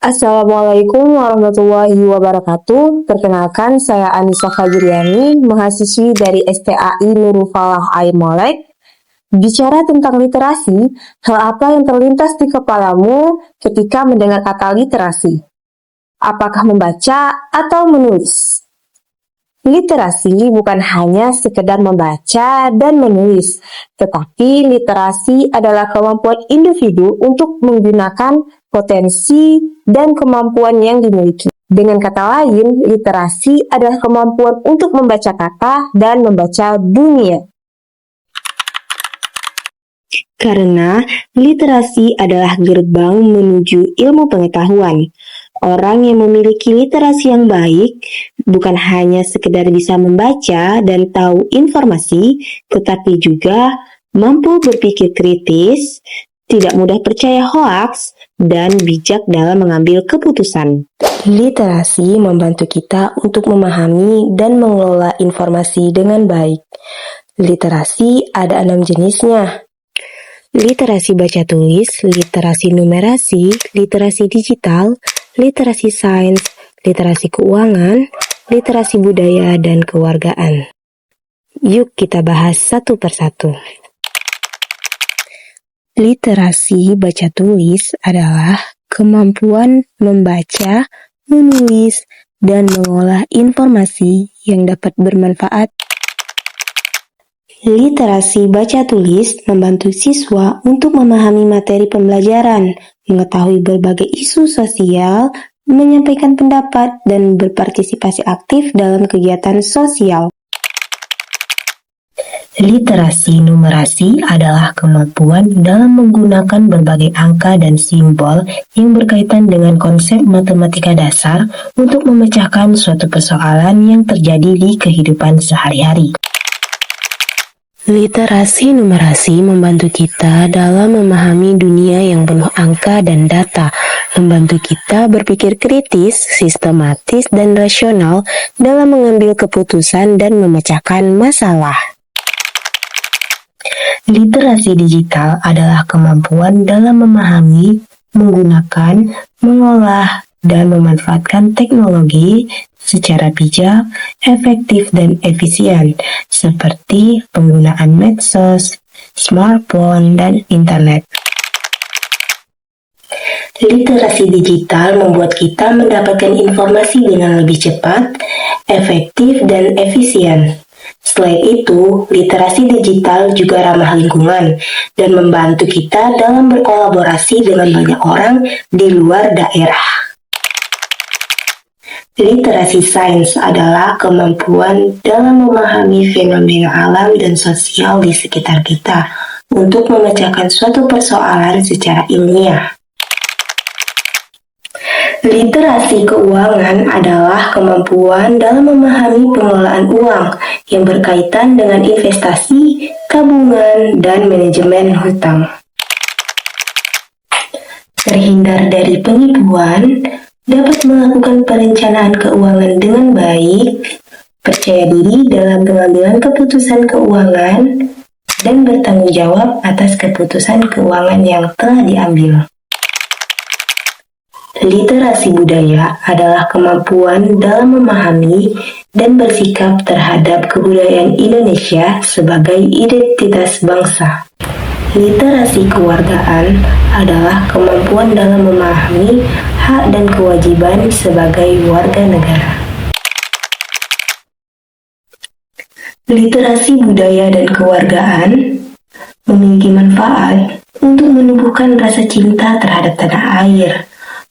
Assalamualaikum warahmatullahi wabarakatuh. Perkenalkan, saya Anissa Fajriani, mahasiswi dari STAI Nurul Falah Air Molek. Bicara tentang literasi, hal apa yang terlintas di kepalamu ketika mendengar kata literasi? Apakah membaca atau menulis? Literasi bukan hanya sekedar membaca dan menulis, tetapi literasi adalah kemampuan individu untuk menggunakan potensi dan kemampuan yang dimiliki. Dengan kata lain, literasi adalah kemampuan untuk membaca kata dan membaca dunia. Karena literasi adalah gerbang menuju ilmu pengetahuan. Orang yang memiliki literasi yang baik bukan hanya sekedar bisa membaca dan tahu informasi, tetapi juga mampu berpikir kritis, tidak mudah percaya hoaks, dan bijak dalam mengambil keputusan. Literasi membantu kita untuk memahami dan mengelola informasi dengan baik. Literasi ada 6 jenisnya. Literasi baca tulis, literasi numerasi, literasi digital, literasi sains, literasi keuangan, literasi budaya, dan kewargaan. Yuk kita bahas satu persatu. Literasi baca tulis adalah kemampuan membaca, menulis, dan mengolah informasi yang dapat bermanfaat. Literasi baca tulis membantu siswa untuk memahami materi pembelajaran, mengetahui berbagai isu sosial, menyampaikan pendapat, dan berpartisipasi aktif dalam kegiatan sosial. Literasi numerasi adalah kemampuan dalam menggunakan berbagai angka dan simbol yang berkaitan dengan konsep matematika dasar untuk memecahkan suatu persoalan yang terjadi di kehidupan sehari-hari. Literasi numerasi membantu kita dalam memahami dunia yang penuh angka dan data, membantu kita berpikir kritis, sistematis, dan rasional dalam mengambil keputusan dan memecahkan masalah. Literasi digital adalah kemampuan dalam memahami, menggunakan, mengolah, dan memanfaatkan teknologi secara bijak, efektif, dan efisien, seperti penggunaan medsos, smartphone, dan internet. Literasi digital membuat kita mendapatkan informasi dengan lebih cepat, efektif, dan efisien. Selain itu, literasi digital juga ramah lingkungan dan membantu kita dalam berkolaborasi dengan banyak orang di luar daerah. Literasi sains adalah kemampuan dalam memahami fenomena alam dan sosial di sekitar kita untuk memecahkan suatu persoalan secara ilmiah. Literasi keuangan adalah kemampuan dalam memahami pengelolaan uang yang berkaitan dengan investasi, tabungan, dan manajemen hutang. Terhindar dari penipuan, dapat melakukan perencanaan keuangan dengan baik, percaya diri dalam pengambilan keputusan keuangan, dan bertanggung jawab atas keputusan keuangan yang telah diambil. Literasi budaya adalah kemampuan dalam memahami dan bersikap terhadap kebudayaan Indonesia sebagai identitas bangsa. Literasi kewargaan adalah kemampuan dalam memahami hak dan kewajiban sebagai warga negara. Literasi budaya dan kewargaan memiliki manfaat untuk menumbuhkan rasa cinta terhadap tanah air,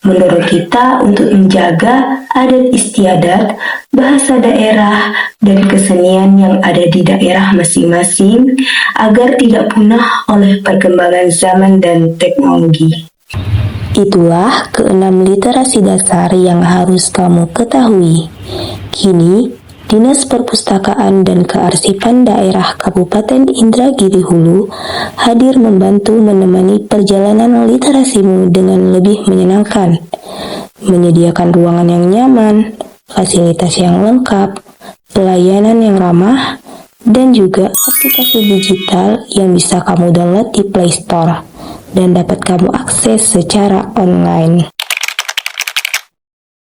mendorong kita untuk menjaga adat istiadat, bahasa daerah, dan kesenian yang ada di daerah masing-masing agar tidak punah oleh perkembangan zaman dan teknologi. Itulah keenam literasi dasar yang harus kamu ketahui. Kini, Dinas Perpustakaan dan Kearsipan Daerah Kabupaten Indragiri Hulu hadir membantu menemani perjalanan literasimu dengan lebih menyenangkan, menyediakan ruangan yang nyaman, fasilitas yang lengkap, pelayanan yang ramah, dan juga aplikasi digital yang bisa kamu download di Play Store dan dapat kamu akses secara online.